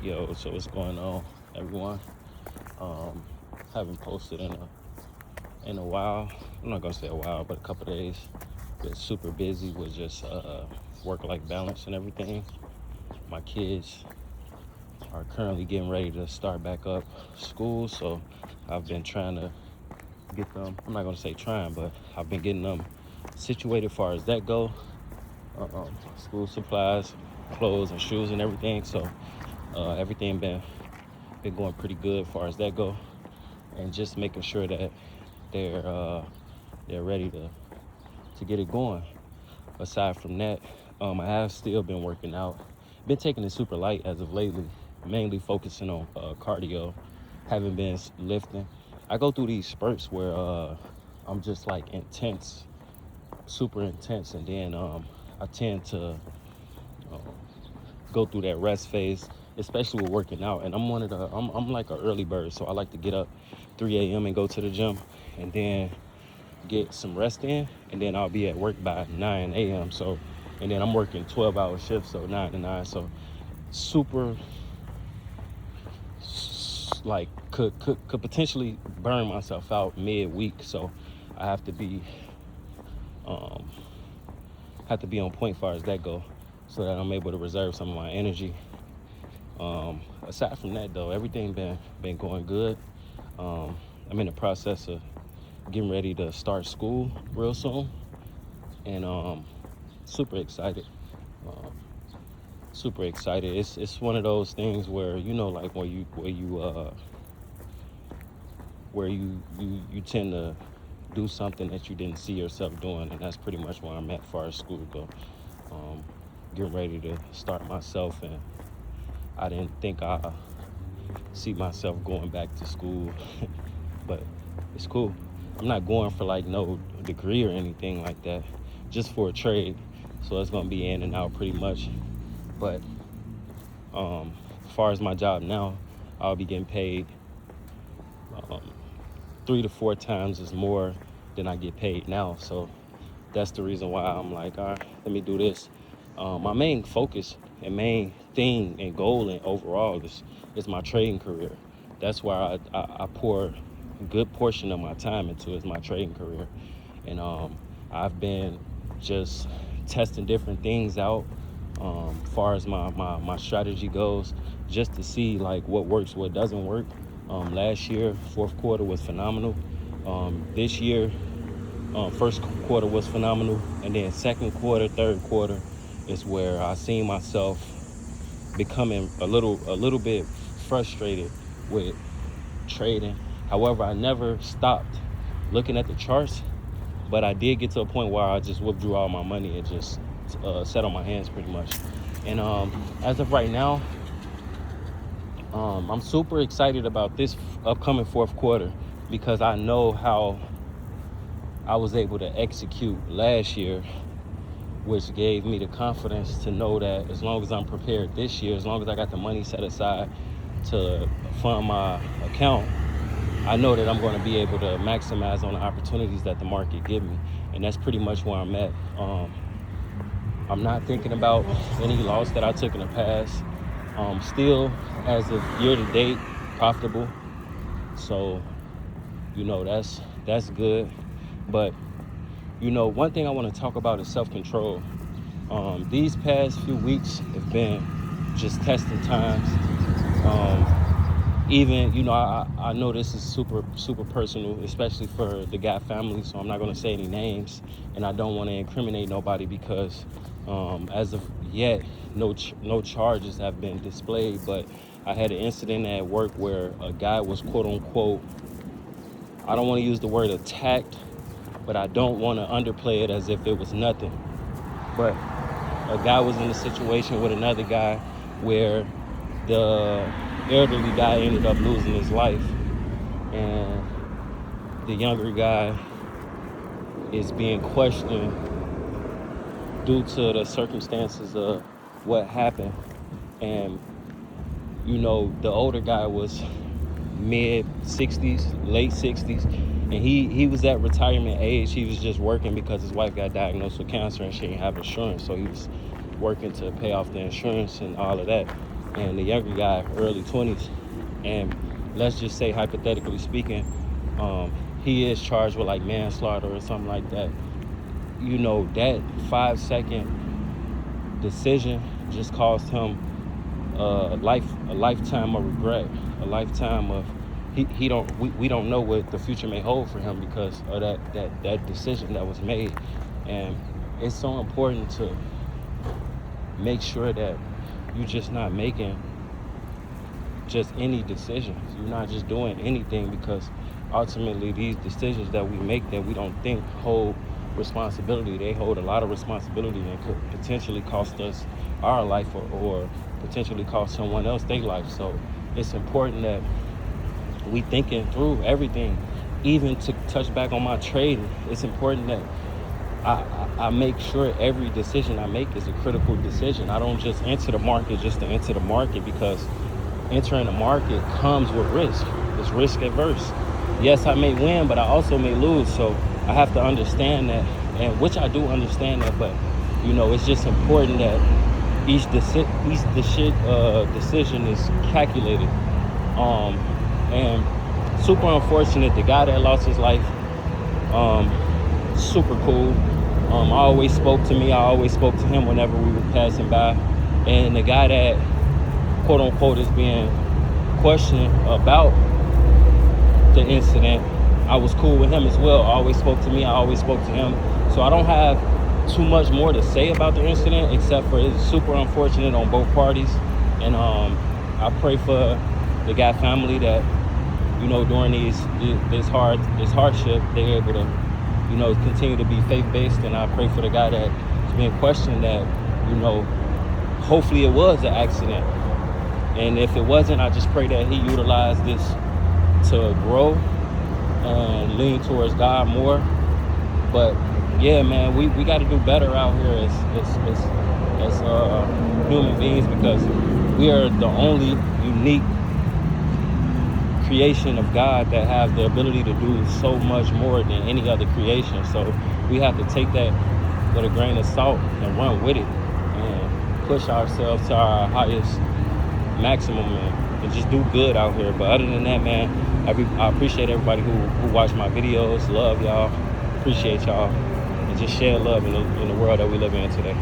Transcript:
Yo, so what's going on, everyone? Um, haven't posted in a while. I'm not gonna say a while, but a couple days. Been super busy with just work-life balance and everything. My kids are currently getting ready to start back up school, so I've been trying to get them. I'm not gonna say trying, but I've been getting them situated as far as that go. School supplies, clothes, and shoes and everything. So everything been going pretty good as far as that go, and just making sure that they're uh, they're ready to get it going. Aside from that, I have still been working out. Been taking it super light as of lately, mainly focusing on cardio. Haven't been lifting. I go through these spurts where I'm just like intense, super intense, and then I tend to um, go through that rest phase, especially with working out. And I'm like an early bird, so I like to get up 3 a.m. and go to the gym, and then get some rest in, and then I'll be at work by 9 a.m. So, and then I'm working 12-hour shifts, so 9 to 9. So, super like could potentially burn myself out mid-week. So, I um, have to be on point as far as that go, so that I'm able to reserve some of my energy. Aside from that, though, everything been going good. I'm in the process of getting ready to start school real soon, and super excited. Um, Super excited. It's one of those things where, like where you tend to do something that you didn't see yourself doing, and that's pretty much where I'm at as far as school go. Um, Getting ready to start myself, and I didn't think I see myself going back to school, but it's cool. I'm not going for like no degree or anything like that, just for a trade. So it's gonna be in and out pretty much. But as far as my job now, I'll be getting paid um, 3 to 4 times as more than I get paid now. So that's the reason why I'm like, all right, let me do this. My main focus and main thing and goal and overall is my trading career. That's where I pour a good portion of my time into, is my trading career. And I've been just testing different things out, far as my strategy goes, just to see like what works, what doesn't work. Last year, fourth quarter was phenomenal. This year, first quarter was phenomenal, and then second quarter, third quarter is where I seen myself becoming a little bit frustrated with trading. However, I never stopped looking at the charts, but I did get to a point where I just withdrew all my money and just sat on my hands pretty much. And as of right now, I'm super excited about this upcoming fourth quarter, because I know how I was able to execute last year, which gave me the confidence to know that as long as I'm prepared this year, as long as I got the money set aside to fund my account, I know that I'm going to be able to maximize on the opportunities that the market give me. And that's pretty much where I'm at. I'm not thinking about any loss that I took in the past. Still, as of year to date, profitable. So, that's good. But, one thing I want to talk about is self-control. These past few weeks have been just testing times. Even, I know this is super, super personal, especially for the Gap family, so I'm not going to say any names, and I don't want to incriminate nobody, because as of yet, no charges have been displayed. But I had an incident at work where a guy was, quote unquote, I don't want to use the word attacked, but I don't want to underplay it as if it was nothing. But a guy was in a situation with another guy where the elderly guy ended up losing his life, and the younger guy is being questioned due to the circumstances of what happened. And the older guy was mid 60s, late 60s, and he was at retirement age. He was just working because his wife got diagnosed with cancer and she didn't have insurance, so he was working to pay off the insurance and all of that. and the younger guy early 20s. And let's just say, hypothetically speaking, he is charged with like manslaughter or something like that. You know, that 5-second decision just cost him a lifetime of regret, a lifetime of we don't know what the future may hold for him because of that decision that was made. And it's so important to make sure that you're just not making just any decisions. You're not just doing anything, because ultimately these decisions that we make that we don't think hold responsibility, they hold a lot of responsibility and could potentially cost us our life, or potentially cost someone else their life. So it's important that we thinking through everything. Even to touch back on my trading, it's important that I make sure every decision I make is a critical decision. I don't just enter the market just to enter the market, because entering the market comes with risk. It's risk adverse. Yes, I may win, but I also may lose. So I have to understand that, and which I do understand that, but you know, it's just important that each decision is calculated. And super unfortunate, the guy that lost his life, super cool. I always spoke to me. I always spoke to him whenever we were passing by. And the guy that, quote unquote, is being questioned about the incident, I was cool with him as well. I always spoke to me. I always spoke to him. So I don't have too much more to say about the incident, except for it's super unfortunate on both parties. And I pray for the guy family that, you know, during this hardship, they're able to, you know, continue to be faith-based. And I pray for the guy that's being questioned that, you know, hopefully it was an accident. And if it wasn't, I just pray that he utilized this to grow and lean towards God more. But yeah, man, we got to do better out here as human beings, because we are the only unique creation of God that have the ability to do so much more than any other creation. So we have to take that with a grain of salt and run with it and push ourselves to our highest maximum, and just do good out here. But other than that, man, I appreciate everybody who watched my videos. Love y'all. Appreciate y'all. And just share love in the world that we live in today.